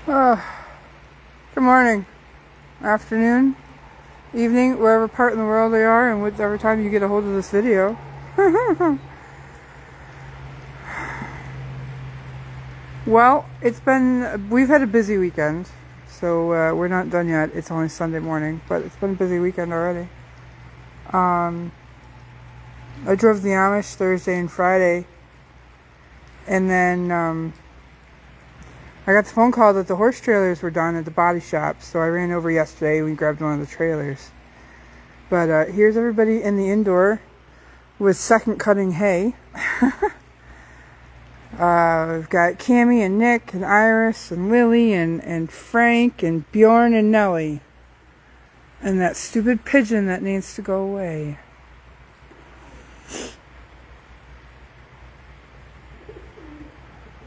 Uh, Good morning, afternoon, evening, wherever part in the world they are, and whatever time you get a hold of this video. Well, we've had a busy weekend, so we're not done yet. It's only Sunday morning, but it's been a busy weekend already. I drove the Amish Thursday and Friday, and then I got the phone call that the horse trailers were done at the body shop, so I ran over yesterday and we grabbed one of the trailers. But here's everybody in the indoor with second cutting hay. We've got Cammie and Nick and Iris and Lily and Frank and Bjorn and Nellie. And that stupid pigeon that needs to go away.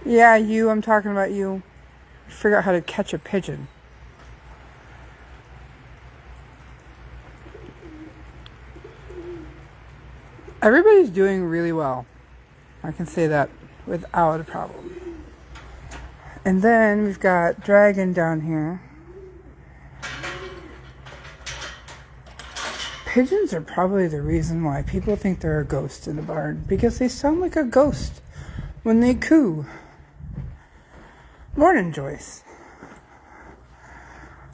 Yeah, I'm talking about you. Figure out how to catch a pigeon. Everybody's doing really well. I can say that without a problem. And then we've got Dragon down here. Pigeons are probably the reason why people think they're a ghost in the barn, because they sound like a ghost when they coo. Morning, Joyce.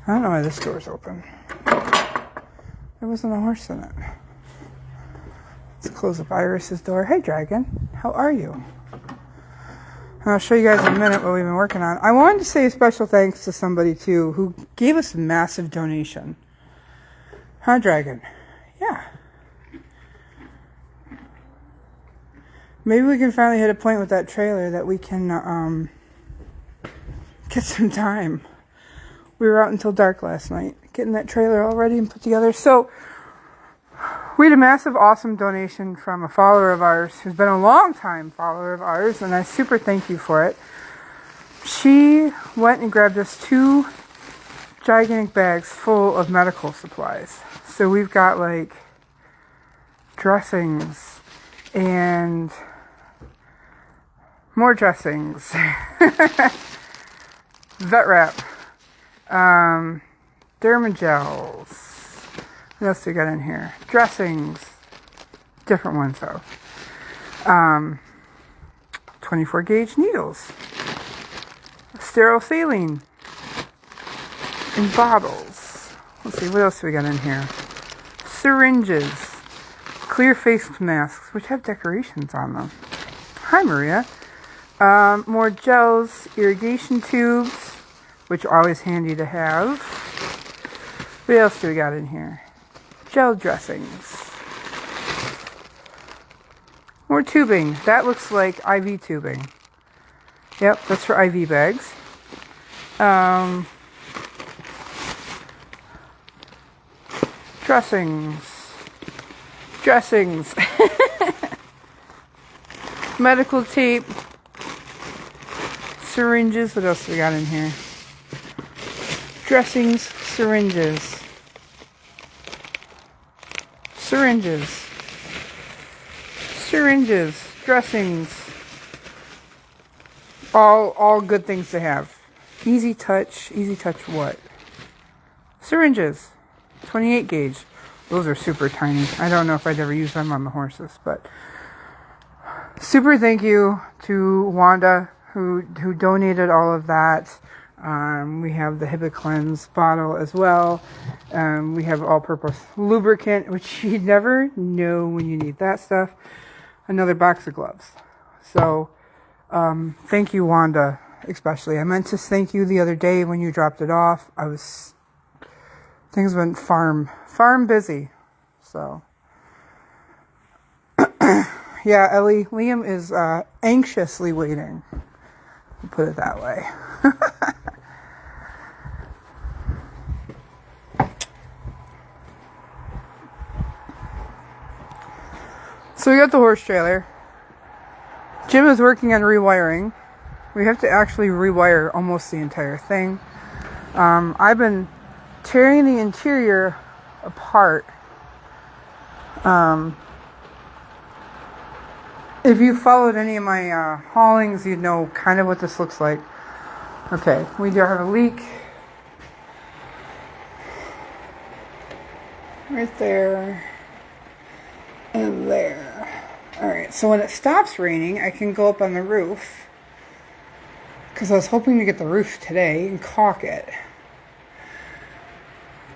I don't know why this door's open. There wasn't a horse in it. Let's close up Iris's door. Hey, Dragon. How are you? And I'll show you guys in a minute what we've been working on. I wanted to say a special thanks to somebody, too, who gave us a massive donation. Huh, Dragon? Yeah. Maybe we can finally hit a point with that trailer that we can get some time. We were out until dark last night, getting that trailer all ready and put together. So we had a massive, awesome donation from a follower of ours who's been a long time follower of ours, and I super thank you for it. She went and grabbed us 2 gigantic bags full of medical supplies. So we've got like dressings and more dressings, vet wrap, Dermagels. What else do we got in here? Dressings, different ones though. 24 gauge needles, sterile saline in bottles. Let's see, what else do we got in here? Syringes, clear face masks, which have decorations on them. Hi, Maria. More gels, irrigation tubes, which are always handy to have. What else do we got in here? Gel dressings. More tubing. That looks like IV tubing. Yep, that's for IV bags. Dressings. Medical tape. Syringes. What else do we got in here? Dressings, syringes. Dressings. All good things to have. Easy touch what? Syringes. 28 gauge. Those are super tiny. I don't know if I'd ever use them on the horses, but super thank you to Wanda who donated all of that. We have the Hibiclens bottle as well. We have all-purpose lubricant, which you never know when you need that stuff. Another box of gloves. So, thank you, Wanda, especially. I meant to thank you the other day when you dropped it off. Things went farm busy. So, yeah, Ellie, Liam is anxiously waiting. We'll put it that way. So we got the horse trailer. Jim is working on rewiring. We have to actually rewire almost the entire thing. I've been tearing the interior apart. If you followed any of my haulings, you'd know kind of what this looks like. Okay, we do have a leak right there and there. Alright, so when it stops raining, I can go up on the roof, because I was hoping to get the roof today and caulk it.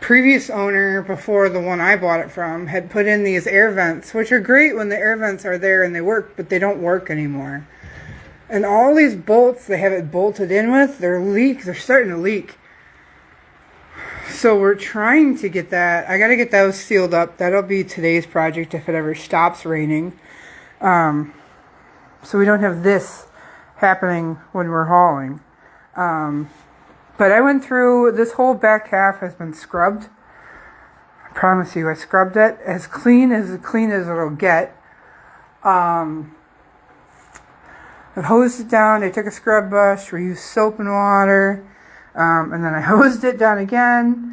Previous owner, before the one I bought it from, had put in these air vents, which are great when the air vents are there and they work, but they don't work anymore. And all these bolts they have it bolted in with, they're starting to leak. So we're trying to get that. I got to get those sealed up. That'll be today's project if it ever stops raining. So we don't have this happening when we're hauling. But I went through, this whole back half has been scrubbed. I promise you, I scrubbed it as clean as it'll get. I hosed it down. I took a scrub brush, reused soap and water, and then I hosed it down again.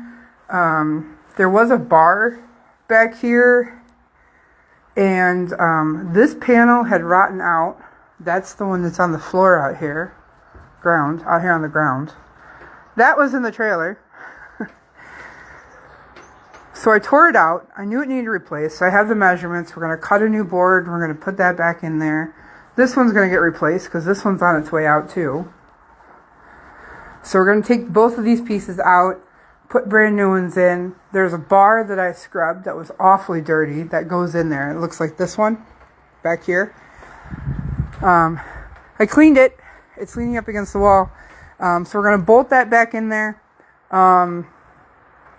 There was a bar back here, and this panel had rotten out. That's the one that's on the floor out here on the ground. That was in the trailer. So I tore it out. I knew it needed replaced. So I have the measurements. We're going to cut a new board. We're going to put that back in there. This one's going to get replaced because this one's on its way out too. So we're going to take both of these pieces out, put brand new ones in. There's a bar that I scrubbed that was awfully dirty that goes in there. It looks like this one back here. I cleaned it. It's leaning up against the wall. So we're going to bolt that back in there. And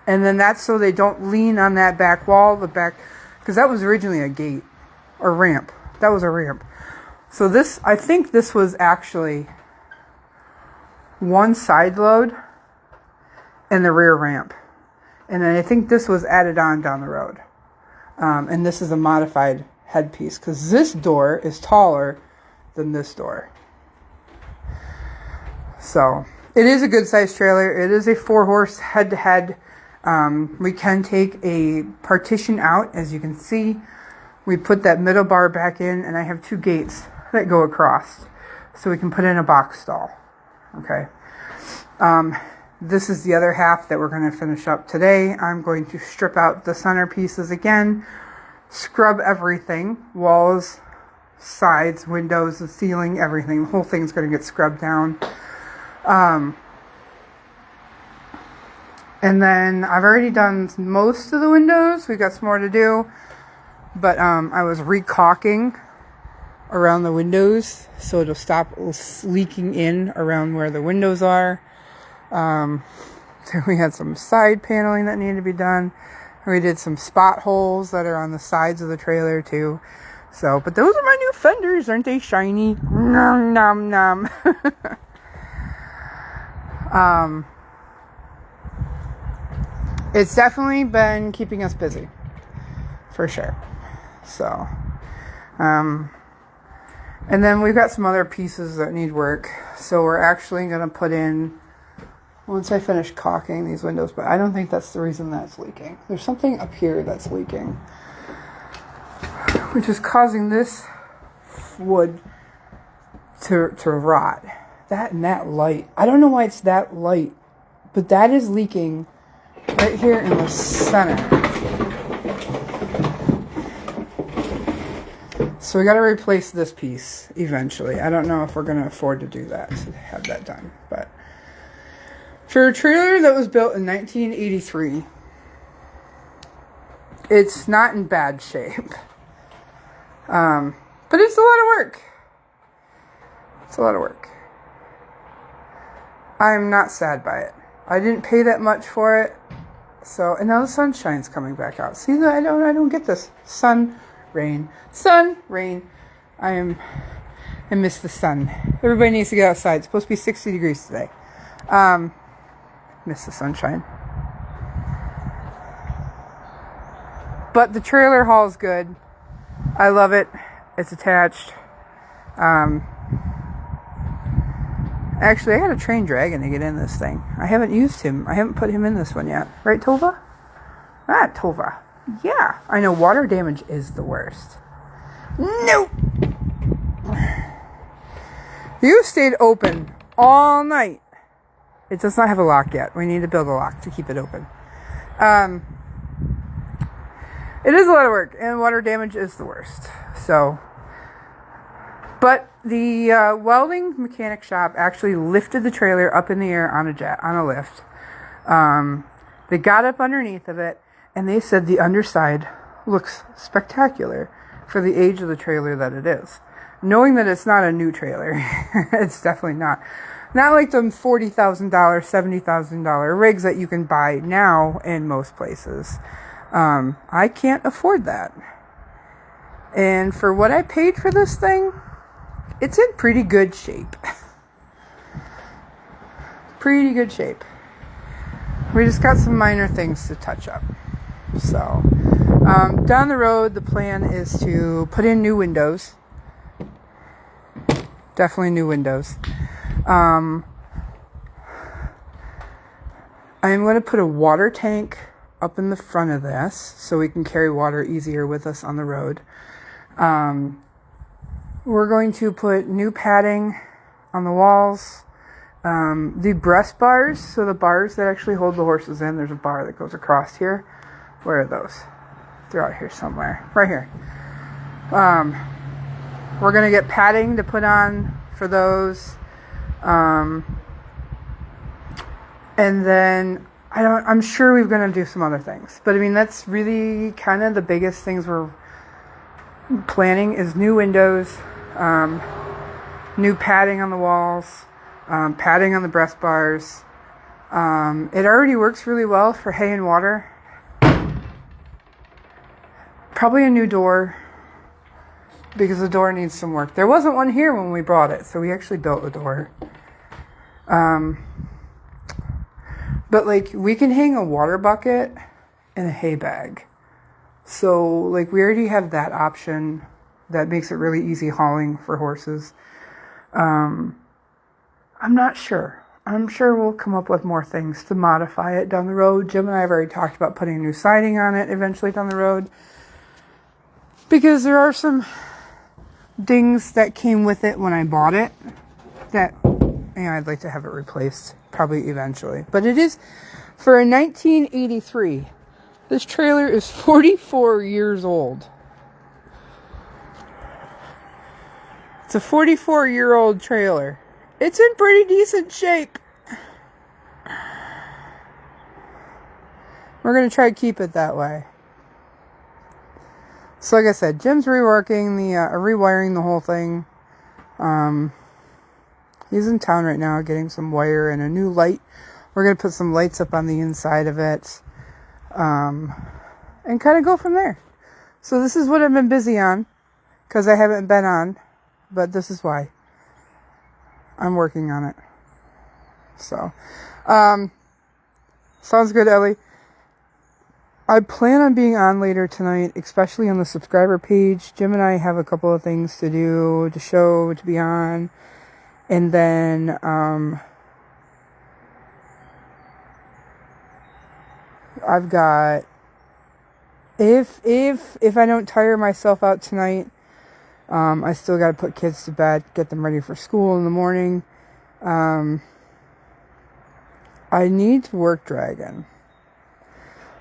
then that's so they don't lean on that back wall, because that was originally a gate or ramp. That was a ramp. So I think this was actually one side load and the rear ramp. And then I think this was added on down the road. And this is a modified headpiece because this door is taller than this door. So it is a good size trailer. It is a 4-horse head-to-head. We can take a partition out, as you can see. We put that middle bar back in, and I have 2 gates that go across, so we can put in a box stall. Okay. This is the other half that we're going to finish up today. I'm going to strip out the center pieces again, scrub everything, walls, sides, windows, the ceiling, everything. The whole thing's going to get scrubbed down. And then I've already done most of the windows. We've got some more to do. But I was re-caulking around the windows so it'll stop leaking in around where the windows are. So we had some side paneling that needed to be done. We did some spot holes that are on the sides of the trailer too. So, but those are my new fenders. Aren't they shiny? Nom, nom, nom. It's definitely been keeping us busy. For sure. So, and then we've got some other pieces that need work. So we're actually going to put in, once I finish caulking these windows, but I don't think that's the reason that's leaking. There's something up here that's leaking, which is causing this wood to rot. That and that light. I don't know why it's that light, but that is leaking right here in the center. So we got to replace this piece eventually. I don't know if we're going to afford to do that, to have that done. But for a trailer that was built in 1983, it's not in bad shape. But it's a lot of work. It's a lot of work. I'm not sad by it. I didn't pay that much for it. So, and now the sunshine's coming back out. See, I don't get this. Sun, rain. I miss the sun. Everybody needs to get outside. It's supposed to be 60 degrees today. Miss the sunshine. But the trailer haul is good. I love it. It's attached. Actually, I got to train Dragon to get in this thing. I haven't used him. I haven't put him in this one yet. Right, Tova? Ah, Tova. Yeah. I know water damage is the worst. Nope. You stayed open all night. It does not have a lock yet. We need to build a lock to keep it open. It is a lot of work, and water damage is the worst. So, but the welding mechanic shop actually lifted the trailer up in the air on a lift. They got up underneath of it, and they said the underside looks spectacular for the age of the trailer that it is. Knowing that it's not a new trailer, it's definitely not. Not like the $40,000, $70,000 rigs that you can buy now in most places. I can't afford that. And for what I paid for this thing, it's in pretty good shape. Pretty good shape. We just got some minor things to touch up. So, down the road, the plan is to put in new windows. Definitely new windows. I'm going to put a water tank up in the front of this so we can carry water easier with us on the road. We're going to put new padding on the walls. The breast bars, so the bars that actually hold the horses in, there's a bar that goes across here. Where are those? They're out here somewhere. Right here. We're going to get padding to put on for those. And then I'm sure we're going to do some other things. But I mean, that's really kind of the biggest things we're planning is new windows, new padding on the walls, padding on the breast bars. It already works really well for hay and water. Probably a new door because the door needs some work. There wasn't one here when we brought it, so we actually built a door. But like we can hang a water bucket and a hay bag. So like we already have that option that makes it really easy hauling for horses. I'm not sure. I'm sure we'll come up with more things to modify it down the road. Jim and I have already talked about putting new siding on it eventually down the road. Because there are some dings that came with it when I bought it that I'd like to have it replaced probably eventually. But it is for a 1983. This trailer is 44 years old. It's a 44-year-old trailer. It's in pretty decent shape. We're going to try to keep it that way. So like I said, Jim's rewiring the whole thing. He's in town right now getting some wire and a new light. We're going to put some lights up on the inside of it. And kind of go from there. So this is what I've been busy on. Because I haven't been on. But this is why. I'm working on it. So. Sounds good, Ellie. I plan on being on later tonight, especially on the subscriber page. Jim and I have a couple of things to do, to show, to be on. And then, I've got, if I don't tire myself out tonight, I still got to put kids to bed, get them ready for school in the morning. I need to work Dragon.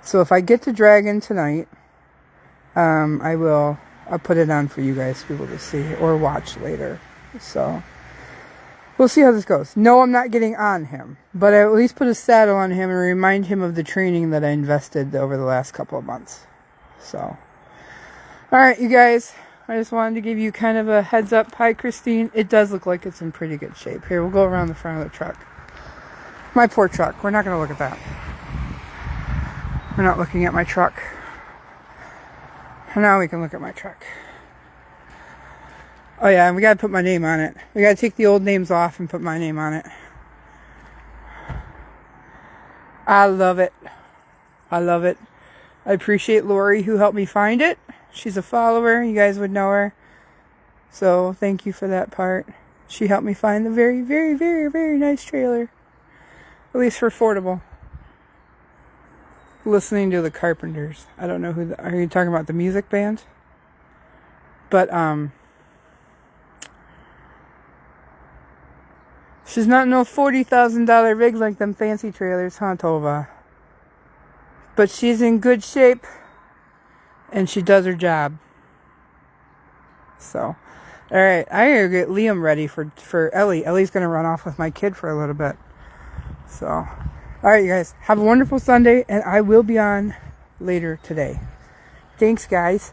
So if I get to Dragon tonight, I'll put it on for you guys to be able to see or watch later. So we'll see how this goes. No, I'm not getting on him, but I at least put a saddle on him and remind him of the training that I invested over the last couple of months. So, all right, you guys, I just wanted to give you kind of a heads up. Hi, Christine. It does look like it's in pretty good shape. Here, we'll go around the front of the truck. My poor truck. We're not going to look at that. We're not looking at my truck. Now we can look at my truck. Oh yeah, and we gotta put my name on it. We gotta take the old names off and put my name on it. I love it. I love it. I appreciate Lori who helped me find it. She's a follower. You guys would know her. So thank you for that part. She helped me find the very, very, very, very nice trailer. At least for affordable. Listening to the Carpenters. I don't know who are you talking about, the music band? But She's not no $40,000 rig like them fancy trailers, huh, Tova? But she's in good shape, and she does her job. So, alright, I gotta get Liam ready for Ellie. Ellie's gonna run off with my kid for a little bit. So, alright, you guys, have a wonderful Sunday, and I will be on later today. Thanks, guys.